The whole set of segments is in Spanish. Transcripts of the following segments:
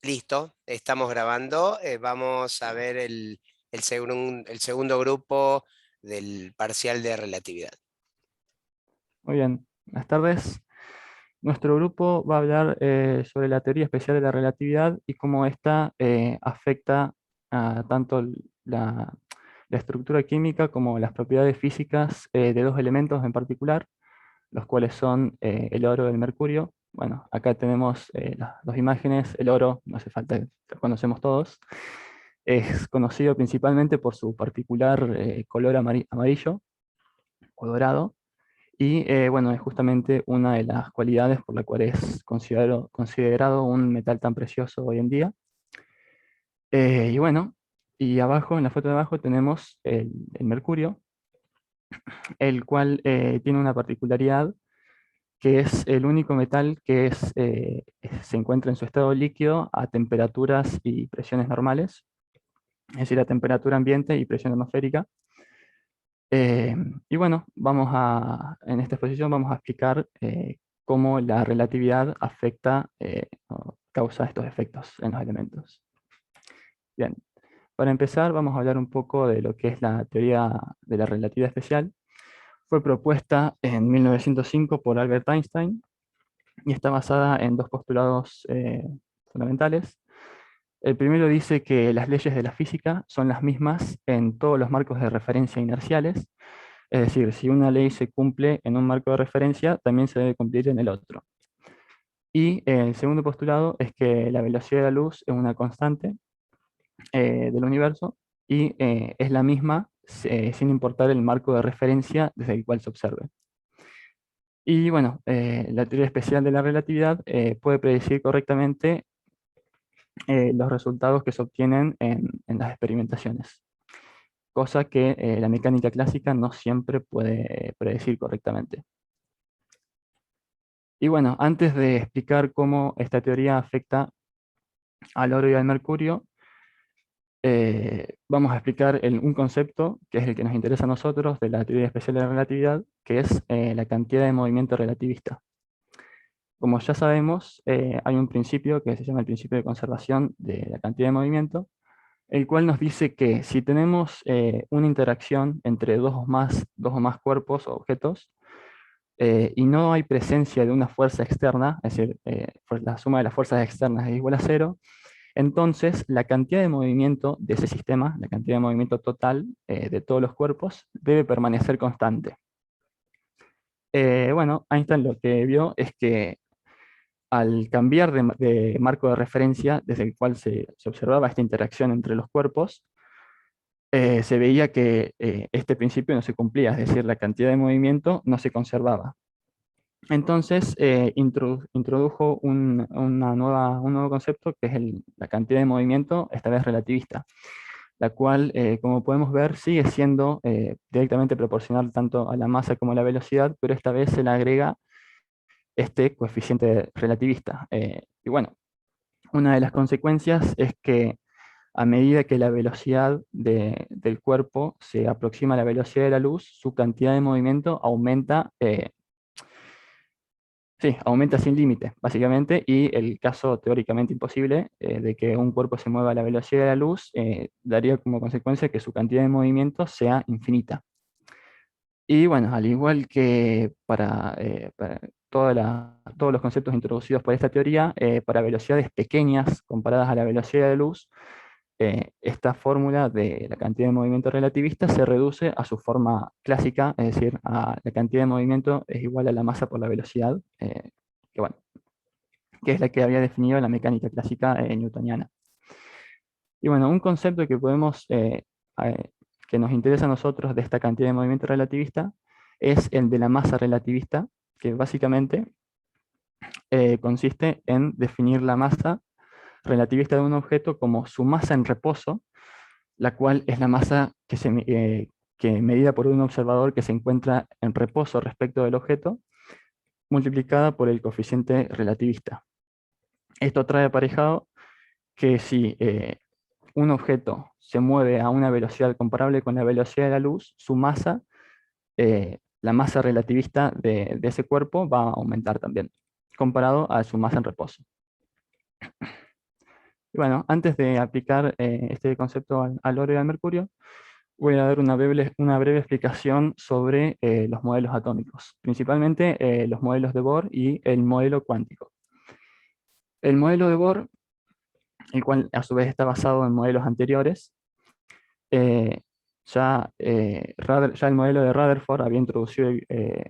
Listo, estamos grabando. Vamos a ver el segundo grupo del parcial de relatividad. Muy bien, buenas tardes. Nuestro grupo va a hablar sobre la teoría especial de la relatividad y cómo ésta afecta a tanto la estructura química como las propiedades físicas de dos elementos en particular, los cuales son el oro y el mercurio. Bueno, acá tenemos las dos imágenes. El oro, no hace falta, lo conocemos todos. Es conocido principalmente por su particular color amarillo o dorado. Y bueno, es justamente una de las cualidades por la cual es considerado un metal tan precioso hoy en día. Y bueno, y abajo, en la foto de abajo, tenemos el mercurio, el cual tiene una particularidad que es el único metal que se encuentra en su estado líquido a temperaturas y presiones normales, es decir, a temperatura ambiente y presión atmosférica. Eh, y bueno, en esta exposición vamos a explicar cómo la relatividad afecta o causa estos efectos en los elementos. Bien, para empezar vamos a hablar un poco de lo que es la teoría de la relatividad especial. Fue propuesta en 1905 por Albert Einstein y está basada en dos postulados fundamentales. El primero dice que las leyes de la física son las mismas en todos los marcos de referencia inerciales. Es decir, si una ley se cumple en un marco de referencia, también se debe cumplir en el otro. Y el segundo postulado es que la velocidad de la luz es una constante del universo y es la misma sin importar el marco de referencia desde el cual se observe. Y bueno, la teoría especial de la relatividad puede predecir correctamente los resultados que se obtienen en las experimentaciones, cosa que la mecánica clásica no siempre puede predecir correctamente. Y bueno, antes de explicar cómo esta teoría afecta al oro y al mercurio, vamos a explicar un concepto que es el que nos interesa a nosotros de la teoría especial de la relatividad, que es la cantidad de movimiento relativista. Como ya sabemos, hay un principio que se llama el principio de conservación de la cantidad de movimiento, el cual nos dice que si tenemos una interacción entre dos o más cuerpos o objetos, y no hay presencia de una fuerza externa, es decir, pues la suma de las fuerzas externas es igual a cero, entonces la cantidad de movimiento de ese sistema, la cantidad de movimiento total de todos los cuerpos, debe permanecer constante. Bueno, Einstein lo que vio es que al cambiar de marco de referencia desde el cual se observaba esta interacción entre los cuerpos, se veía que este principio no se cumplía, es decir, la cantidad de movimiento no se conservaba. Entonces introdujo un nuevo concepto que es la cantidad de movimiento, esta vez relativista, la cual, como podemos ver, sigue siendo directamente proporcional tanto a la masa como a la velocidad, pero esta vez se le agrega este coeficiente relativista. Y bueno, una de las consecuencias es que a medida que la velocidad del cuerpo se aproxima a la velocidad de la luz, su cantidad de movimiento aumenta. Sí, aumenta sin límite, básicamente, y el caso teóricamente imposible de que un cuerpo se mueva a la velocidad de la luz daría como consecuencia que su cantidad de movimiento sea infinita. Y bueno, al igual que para todos los conceptos introducidos por esta teoría, para velocidades pequeñas comparadas a la velocidad de la luz, esta fórmula de la cantidad de movimiento relativista se reduce a su forma clásica, es decir, a la cantidad de movimiento es igual a la masa por la velocidad, que, bueno, que es la que había definido la mecánica clásica newtoniana. Y bueno, un concepto que eh, que nos interesa a nosotros de esta cantidad de movimiento relativista es el de la masa relativista, que básicamente consiste en definir la masa relativista de un objeto como su masa en reposo, la cual es la masa que medida por un observador que se encuentra en reposo respecto del objeto, multiplicada por el coeficiente relativista. Esto trae aparejado que si un objeto se mueve a una velocidad comparable con la velocidad de la luz, su masa, la masa relativista de ese cuerpo va a aumentar también, comparado a su masa en reposo. Y bueno, antes de aplicar este concepto al oro y al mercurio, voy a dar una breve explicación sobre los modelos atómicos, principalmente los modelos de Bohr y el modelo cuántico. El modelo de Bohr, el cual a su vez está basado en modelos anteriores, eh, ya el modelo de Rutherford había introducido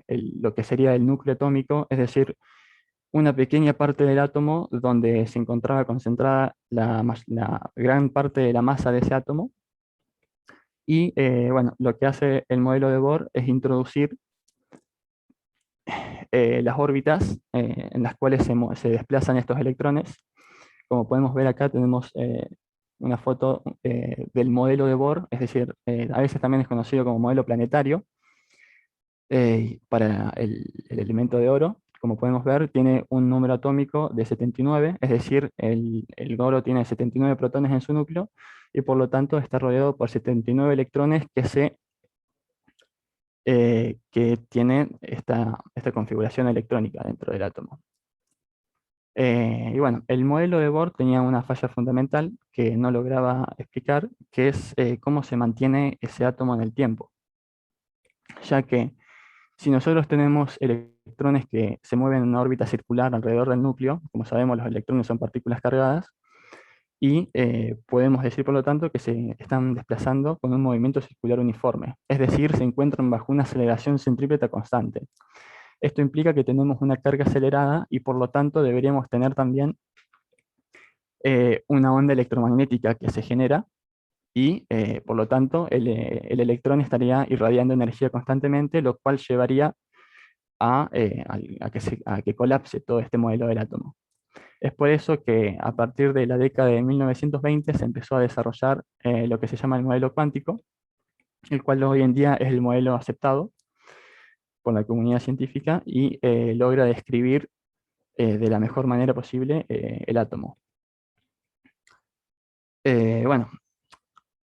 lo que sería el núcleo atómico, es decir, una pequeña parte del átomo donde se encontraba concentrada la gran parte de la masa de ese átomo. Y bueno, lo que hace el modelo de Bohr es introducir las órbitas en las cuales se desplazan estos electrones. Como podemos ver acá tenemos una foto del modelo de Bohr, es decir, a veces también es conocido como modelo planetario, para el elemento de oro. Como podemos ver, tiene un número atómico de 79, es decir, el oro tiene 79 protones en su núcleo y por lo tanto está rodeado por 79 electrones que tienen esta configuración electrónica dentro del átomo. Y bueno, el modelo de Bohr tenía una falla fundamental que no lograba explicar, que es cómo se mantiene ese átomo en el tiempo, ya que si nosotros tenemos electrones que se mueven en una órbita circular alrededor del núcleo, como sabemos los electrones son partículas cargadas, y podemos decir por lo tanto que se están desplazando con un movimiento circular uniforme, es decir, se encuentran bajo una aceleración centrípeta constante. Esto implica que tenemos una carga acelerada y por lo tanto deberíamos tener también una onda electromagnética que se genera y por lo tanto el electrón estaría irradiando energía constantemente, lo cual llevaría a que colapse todo este modelo del átomo. Es por eso que a partir de la década de 1920 se empezó a desarrollar lo que se llama el modelo cuántico, el cual hoy en día es el modelo aceptado por la comunidad científica y logra describir de la mejor manera posible el átomo. Bueno,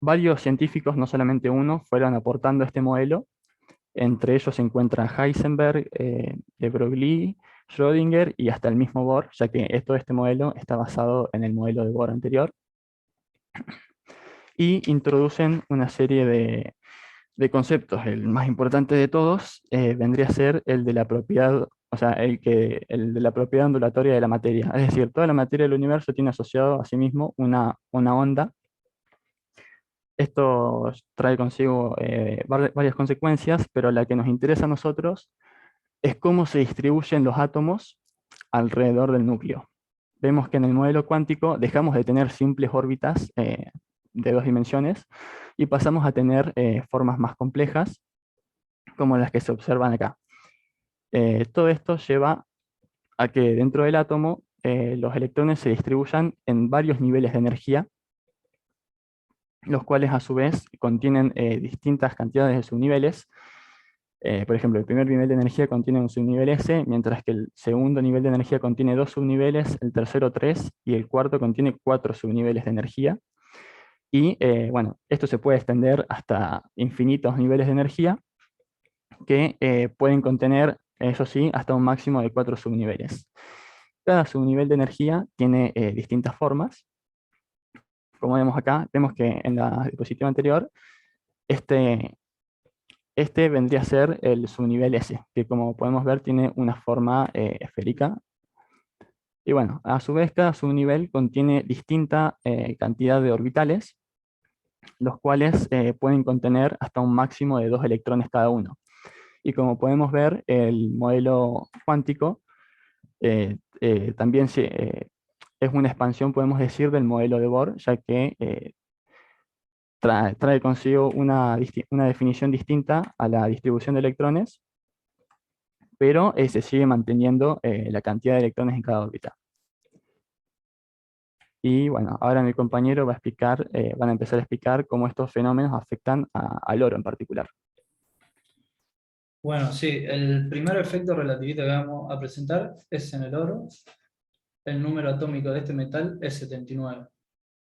varios científicos, no solamente uno, fueron aportando este modelo. Entre ellos se encuentran Heisenberg, de Broglie, Schrödinger y hasta el mismo Bohr, ya que todo este modelo está basado en el modelo de Bohr anterior. Y introducen una serie de conceptos. El más importante de todos vendría a ser el de la propiedad, o sea, el de la propiedad ondulatoria de la materia. Es decir, toda la materia del universo tiene asociado a sí mismo una onda. Esto trae consigo varias consecuencias, pero la que nos interesa a nosotros es cómo se distribuyen los átomos alrededor del núcleo. Vemos que en el modelo cuántico dejamos de tener simples órbitas de dos dimensiones y pasamos a tener formas más complejas, como las que se observan acá. Todo esto lleva a que dentro del átomo los electrones se distribuyan en varios niveles de energía, los cuales a su vez contienen distintas cantidades de subniveles. Por ejemplo, el primer nivel de energía contiene un subnivel S, mientras que el segundo nivel de energía contiene dos subniveles, el tercero tres, y el cuarto contiene cuatro subniveles de energía. Y bueno, esto se puede extender hasta infinitos niveles de energía que pueden contener, eso sí, hasta un máximo de cuatro subniveles. Cada subnivel de energía tiene distintas formas. Como vemos acá, vemos que en la diapositiva anterior, este, este vendría a ser el subnivel S, que como podemos ver tiene una forma esférica. Y bueno, a su vez cada subnivel contiene distinta cantidad de orbitales, los cuales pueden contener hasta un máximo de 2 electrones cada uno. Y como podemos ver, el modelo cuántico también es una expansión, podemos decir, del modelo de Bohr, ya que trae consigo una definición distinta a la distribución de electrones, pero se sigue manteniendo la cantidad de electrones en cada órbita. Y bueno, ahora mi compañero va a explicar, van a empezar a explicar cómo estos fenómenos afectan al oro en particular. Bueno, sí, el primer efecto relativista que vamos a presentar es en el oro. El número atómico de este metal es 79.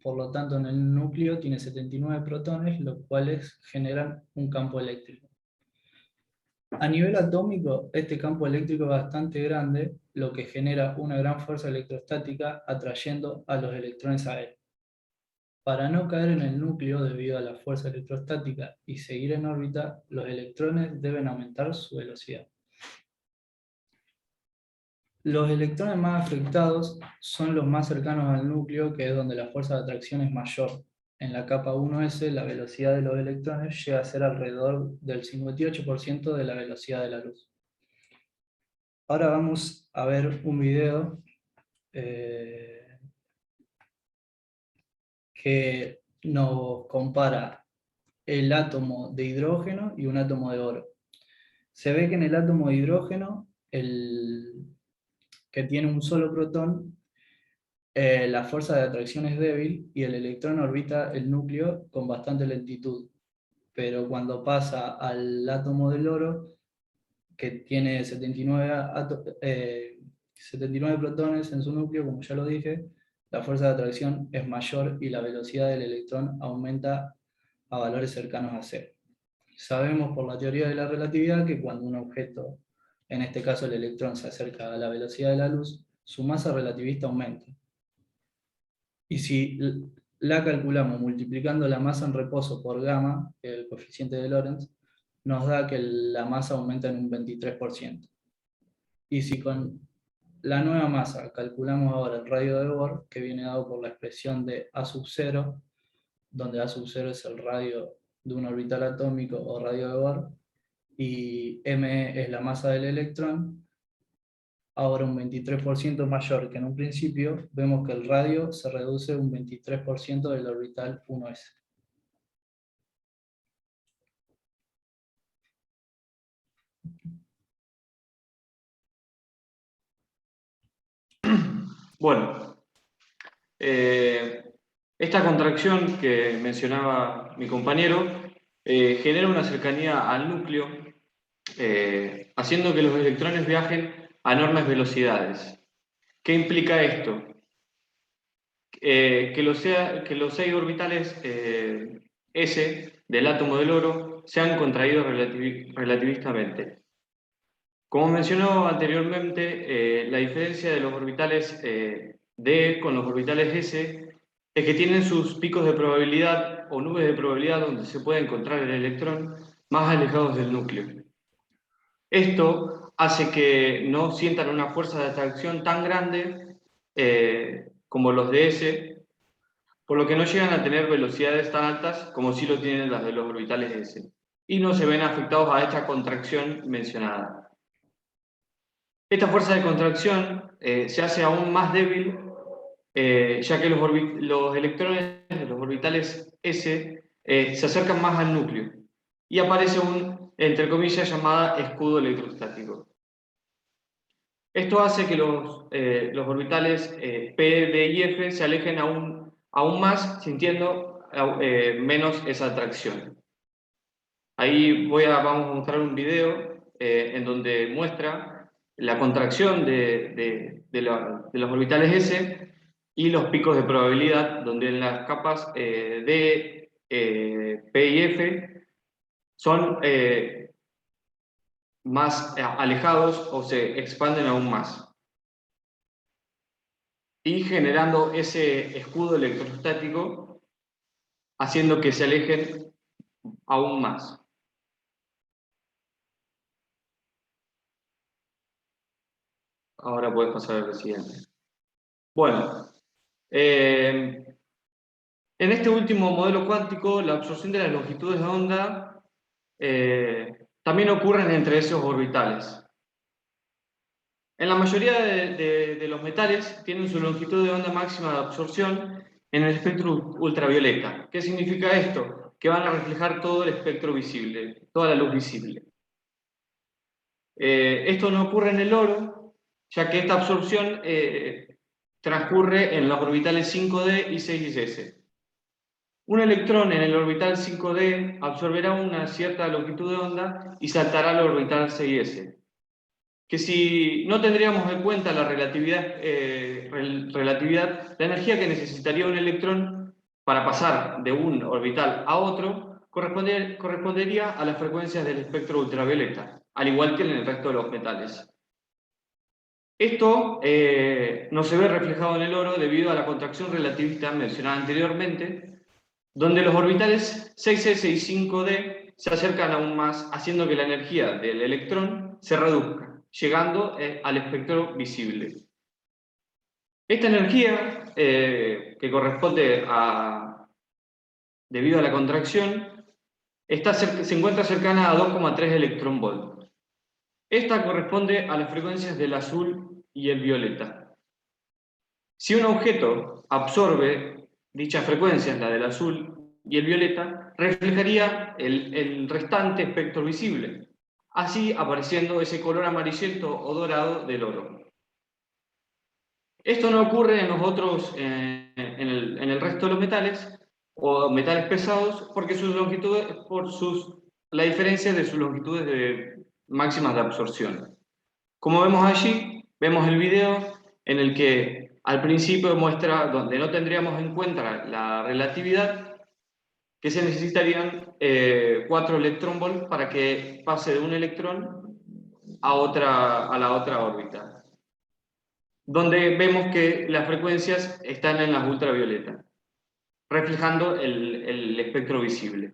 Por lo tanto, en el núcleo tiene 79 protones, los cuales generan un campo eléctrico. A nivel atómico, este campo eléctrico es bastante grande, lo que genera una gran fuerza electrostática atrayendo a los electrones a él. Para no caer en el núcleo debido a la fuerza electrostática y seguir en órbita, los electrones deben aumentar su velocidad. Los electrones más afectados son los más cercanos al núcleo, que es donde la fuerza de atracción es mayor. En la capa 1s, la velocidad de los electrones llega a ser alrededor del 58% de la velocidad de la luz. Ahora vamos a ver un video que nos compara el átomo de hidrógeno y un átomo de oro. Se ve que en el átomo de hidrógeno, que tiene un solo protón, la fuerza de atracción es débil y el electrón orbita el núcleo con bastante lentitud. Pero cuando pasa al átomo del oro, que tiene 79 protones en su núcleo, como ya lo dije, la fuerza de atracción es mayor y la velocidad del electrón aumenta a valores cercanos a cero. Sabemos por la teoría de la relatividad que cuando un objeto, en este caso el electrón, se acerca a la velocidad de la luz, su masa relativista aumenta. Y si la calculamos multiplicando la masa en reposo por gamma, el coeficiente de Lorentz, nos da que la masa aumenta en un 23%. Y si con la nueva masa calculamos ahora el radio de Bohr, que viene dado por la expresión de A sub 0, donde A sub 0 es el radio de un orbital atómico o radio de Bohr, y m es la masa del electrón, ahora un 23% mayor que en un principio, vemos que el radio se reduce un 23% del orbital 1s. Bueno, esta contracción que mencionaba mi compañero genera una cercanía al núcleo, haciendo que los electrones viajen a enormes velocidades. ¿Qué implica esto? Que los 6 orbitales S del átomo del oro sean contraídos relativistamente. Como mencionó anteriormente, la diferencia de los orbitales D con los orbitales S es que tienen sus picos de probabilidad o nubes de probabilidad donde se puede encontrar el electrón más alejados del núcleo. Esto hace que no sientan una fuerza de atracción tan grande como los de S, por lo que no llegan a tener velocidades tan altas como sí lo tienen las de los orbitales S, y no se ven afectados a esta contracción mencionada. Esta fuerza de contracción se hace aún más débil, ya que los electrones de los orbitales S se acercan más al núcleo, y aparece un, entre comillas, llamada escudo electrostático. Esto hace que los orbitales P, D y F se alejen aún más, sintiendo menos esa atracción. Ahí vamos a mostrar un video en donde muestra la contracción de los orbitales S y los picos de probabilidad, donde en las capas D, P y F son más alejados o se expanden aún más, y generando ese escudo electrostático, haciendo que se alejen aún más. Ahora puedes pasar al siguiente. Bueno, en este último modelo cuántico, la absorción de las longitudes de onda también ocurren entre esos orbitales. En la mayoría de los metales tienen su longitud de onda máxima de absorción en el espectro ultravioleta. ¿Qué significa esto? Que van a reflejar todo el espectro visible, toda la luz visible. Esto no ocurre en el oro, ya que esta absorción transcurre en los orbitales 5D y 6S. Un electrón en el orbital 5D absorberá una cierta longitud de onda y saltará al orbital 6S. Que si no tendríamos en cuenta la relatividad, la energía que necesitaría un electrón para pasar de un orbital a otro correspondería a las frecuencias del espectro ultravioleta. al igual que en el resto de los metales. Esto no se ve reflejado en el oro debido a la contracción relativista mencionada anteriormente, donde los orbitales 6s y 5d se acercan aún más, haciendo que la energía del electrón se reduzca, llegando al espectro visible. Esta energía, que corresponde debido a la contracción, se encuentra cercana a 2,3 electronvolt. Esta corresponde a las frecuencias del azul y el violeta. Si un objeto absorbe dichas frecuencias, la del azul y el violeta, reflejaría el restante espectro visible, así apareciendo ese color amarillento o dorado del oro. Esto no ocurre en los otros, en el resto de los metales o metales pesados, porque sus longitudes, la diferencia de sus longitudes máximas de absorción. Como vemos allí, vemos el video en el que al principio muestra, donde no tendríamos en cuenta la relatividad, que se necesitarían 4 electronvolts para que pase de un electrón a la otra órbita, donde vemos que las frecuencias están en las ultravioletas, reflejando el espectro visible.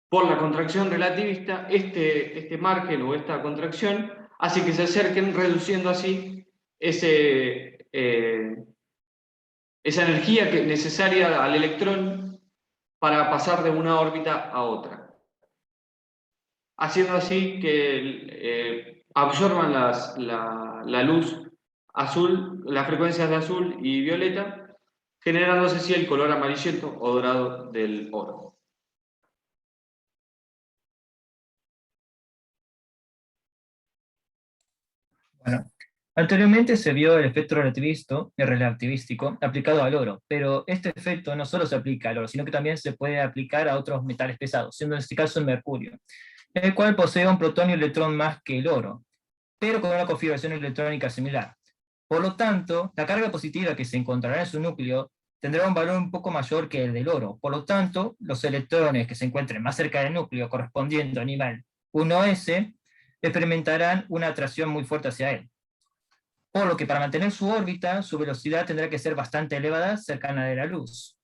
Por la contracción relativista, este margen o esta contracción hace que se acerquen, reduciendo así esa energía necesaria al electrón para pasar de una órbita a otra, haciendo así que absorban la luz azul, las frecuencias de azul y violeta, generándose así el color amarillento o dorado del oro. Bueno, anteriormente se vio el efecto relativístico aplicado al oro, pero este efecto no solo se aplica al oro, sino que también se puede aplicar a otros metales pesados, siendo en este caso el mercurio, el cual posee un protón y un electrón más que el oro, pero con una configuración electrónica similar. Por lo tanto, la carga positiva que se encontrará en su núcleo tendrá un valor un poco mayor que el del oro. Por lo tanto, los electrones que se encuentren más cerca del núcleo, correspondiendo a nivel 1s, experimentarán una atracción muy fuerte hacia él. Por lo que para mantener su órbita, su velocidad tendrá que ser bastante elevada, cercana de la luz.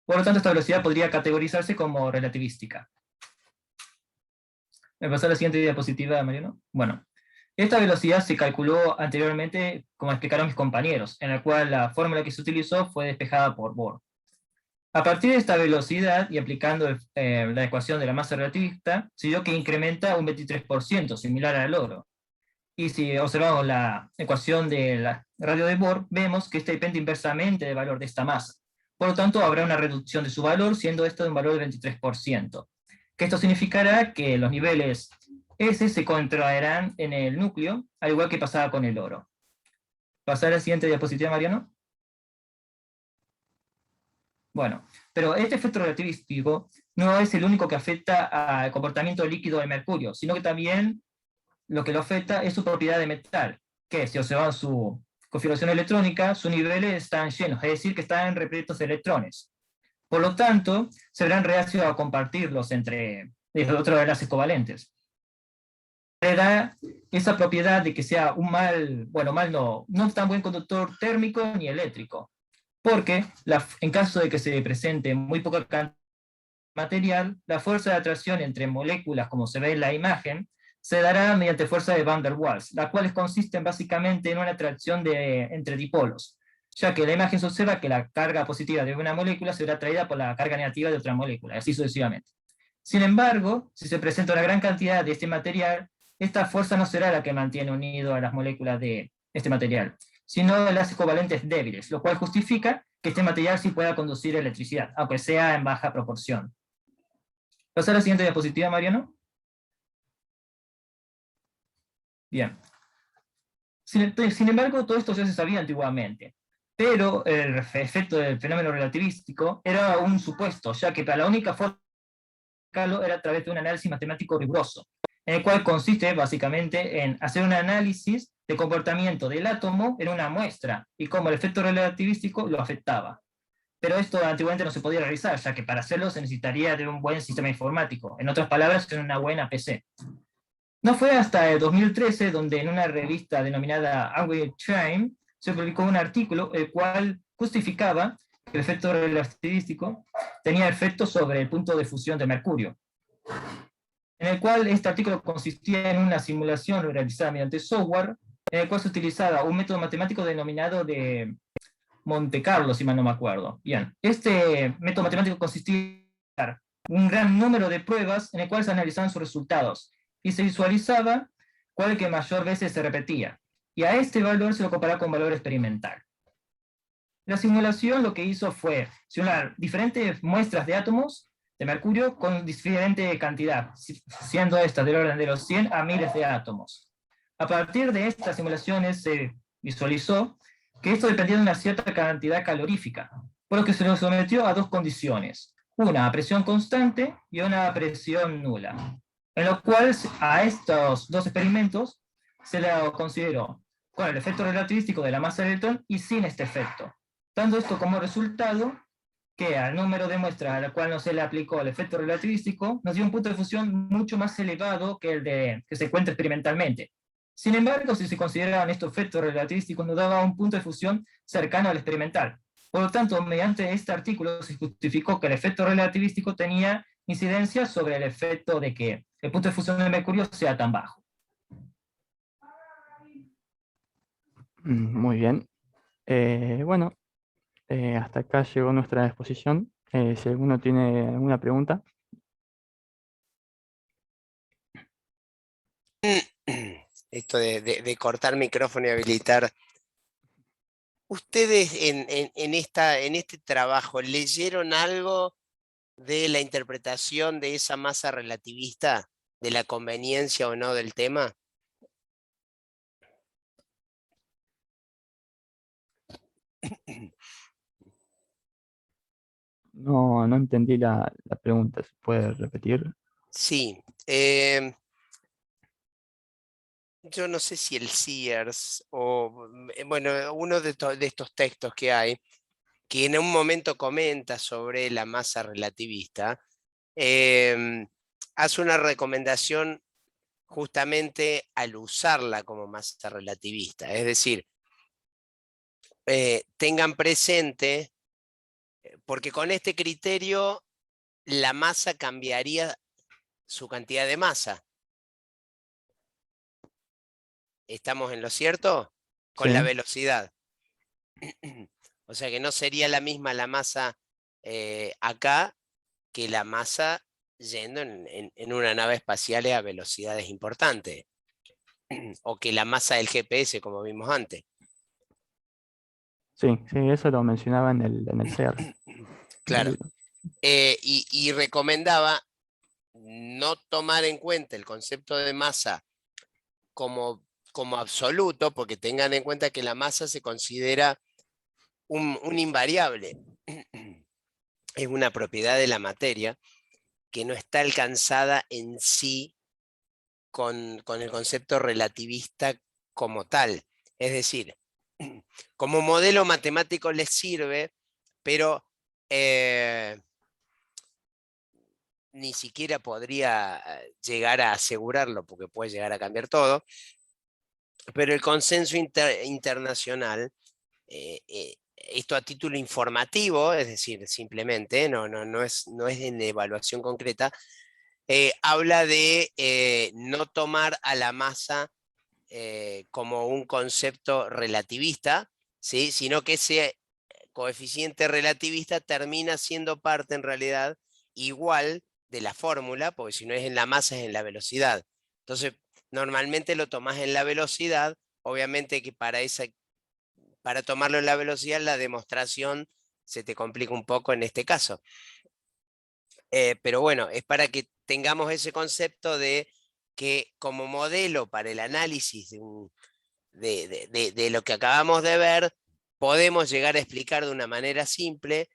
Por lo tanto, esta velocidad podría categorizarse como relativística. ¿Me pasó a la siguiente diapositiva, Mariano? Bueno, esta velocidad se calculó anteriormente, como explicaron mis compañeros, en la cual la fórmula que se utilizó fue despejada por Bohr. A partir de esta velocidad y aplicando la ecuación de la masa relativista, se dio que incrementa un 23%, similar al oro. Y si observamos la ecuación de la radio de Bohr, vemos que este depende inversamente del valor de esta masa. Por lo tanto, habrá una reducción de su valor, siendo esto de un valor del 23%. Que esto significará que los niveles S se contraerán en el núcleo, al igual que pasaba con el oro. ¿Pasar a la siguiente diapositiva, Mariano? Bueno, pero este efecto relativístico no es el único que afecta al comportamiento líquido del mercurio, sino que también lo que lo afecta es su propiedad de metal, que si observamos su configuración electrónica, sus niveles están llenos, es decir, que están repletos de electrones. Por lo tanto, se verán reacios a compartirlos entre otros enlaces covalentes. Le da esa propiedad de que sea un no tan buen conductor térmico ni eléctrico, porque en caso de que se presente muy poca cantidad de material, la fuerza de atracción entre moléculas, como se ve en la imagen, se dará mediante fuerza de Van der Waals, las cuales consisten básicamente en una atracción entre dipolos, ya que en la imagen se observa que la carga positiva de una molécula será atraída por la carga negativa de otra molécula, y así sucesivamente. Sin embargo, si se presenta una gran cantidad de este material, esta fuerza no será la que mantiene unido a las moléculas de este material, sino enlaces covalentes débiles, lo cual justifica que este material sí pueda conducir electricidad, aunque sea en baja proporción. ¿Pasar a la siguiente diapositiva, Mariano? Bien. Sin embargo, todo esto ya se sabía antiguamente, pero el efecto del fenómeno relativístico era un supuesto, ya que la única forma de explicarlo era a través de un análisis matemático riguroso, en el cual consiste básicamente en hacer un análisis de comportamiento del átomo en una muestra, y cómo el efecto relativístico lo afectaba. Pero esto antiguamente no se podía realizar, ya que para hacerlo se necesitaría de un buen sistema informático, en otras palabras, en una buena PC. No fue hasta el 2013 donde en una revista denominada Away Time se publicó un artículo el cual justificaba que el efecto relativístico tenía efecto sobre el punto de fusión de mercurio, en el cual este artículo consistía en una simulación realizada mediante software, en el cual se utilizaba un método matemático denominado de Monte Carlo, si mal no me acuerdo. Bien, este método matemático consistía en un gran número de pruebas en el cual se analizaban sus resultados y se visualizaba cuál que mayor veces se repetía. Y a este valor se lo comparaba con valor experimental. La simulación lo que hizo fue simular diferentes muestras de átomos de mercurio con diferente cantidad, siendo esta del orden de los 100 a miles de átomos. A partir de estas simulaciones se visualizó que esto dependía de una cierta cantidad calorífica, por lo que se lo sometió a dos condiciones, una a presión constante y una a presión nula, en lo cual a estos dos experimentos se le consideró con el efecto relativístico de la masa del electrón y sin este efecto, dando esto como resultado que al número de muestras a la cual no se le aplicó el efecto relativístico nos dio un punto de fusión mucho más elevado que el que se encuentra experimentalmente. Sin embargo, si se consideraban estos efectos relativísticos, nos daba un punto de fusión cercano al experimental. Por lo tanto, mediante este artículo se justificó que el efecto relativístico tenía incidencia sobre el efecto de que el punto de fusión de mercurio sea tan bajo. Muy bien. Bueno, hasta acá llegó nuestra exposición. Si alguno tiene alguna pregunta. Esto de cortar micrófono y habilitar. ¿Ustedes en este trabajo leyeron algo de la interpretación de esa masa relativista, de la conveniencia o no del tema? No, no entendí la pregunta. ¿Se puede repetir? Sí. Yo no sé si el Sears o, bueno, uno de estos textos que hay, que en un momento comenta sobre la masa relativista, hace una recomendación justamente al usarla como masa relativista. Es decir, tengan presente, porque con este criterio la masa cambiaría su cantidad de masa. ¿Estamos en lo cierto? Con la Sí. velocidad. O sea que no sería la misma la masa acá que la masa yendo en una nave espacial a velocidades importantes. O que la masa del GPS, como vimos antes. Sí, eso lo mencionaba en el Sears. Claro. Y recomendaba no tomar en cuenta el concepto de masa como absoluto, porque tengan en cuenta que la masa se considera un invariable. Es una propiedad de la materia que no está alcanzada en sí con el concepto relativista como tal. Es decir, como modelo matemático les sirve, pero ni siquiera podría llegar a asegurarlo, porque puede llegar a cambiar todo, pero el consenso internacional, esto a título informativo, es decir, simplemente, no es en evaluación concreta, habla de no tomar a la masa como un concepto relativista, ¿sí? Sino que ese coeficiente relativista termina siendo parte en realidad igual de la fórmula, porque si no es en la masa es en la velocidad. Entonces, normalmente lo tomás en la velocidad, obviamente que para tomarlo en la velocidad la demostración se te complica un poco en este caso. Pero bueno, es para que tengamos ese concepto de que como modelo para el análisis de lo que acabamos de ver, podemos llegar a explicar de una manera simple,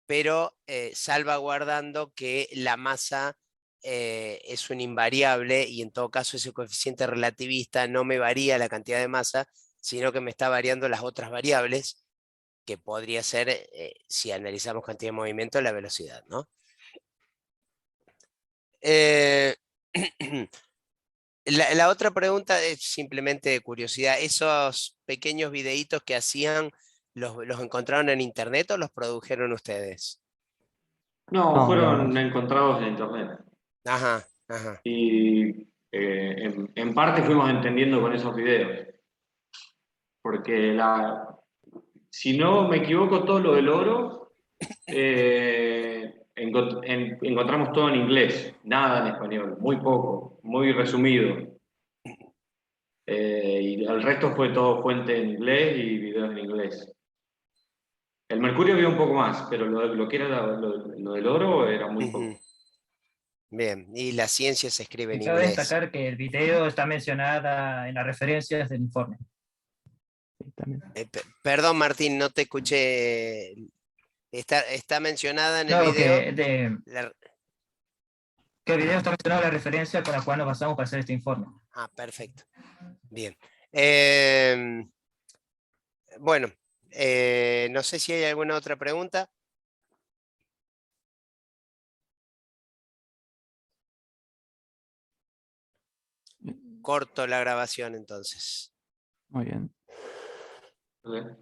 pero salvaguardando que la masa es un invariable y en todo caso ese coeficiente relativista no me varía la cantidad de masa, sino que me está variando las otras variables, que podría ser, si analizamos cantidad de movimiento, la velocidad, ¿no? La otra pregunta es simplemente de curiosidad. ¿Esos pequeños videitos que hacían, los encontraron en internet o los produjeron ustedes? No, No, fueron encontrados en internet. Ajá, ajá. Y en parte fuimos entendiendo con esos videos. Porque si no me equivoco, todo lo del oro, encontramos todo en inglés, nada en español, muy poco, muy resumido. Y el resto fue todo fuente en inglés y videos en inglés. El mercurio vio un poco más, pero lo que era lo del oro era muy Ujú. poco. Bien, y la ciencia se escribe en Y cabe inglés. destacar que el video está mencionada en las referencias del informe. Sí, también. Perdón, Martín, no te escuché. Está mencionada en el No, video. que el video está mencionado en la referencia con la cual nos basamos para hacer este informe. Perfecto. Bien. Bueno, no sé si hay alguna otra pregunta. Corto la grabación entonces. Muy bien. ¿Vale?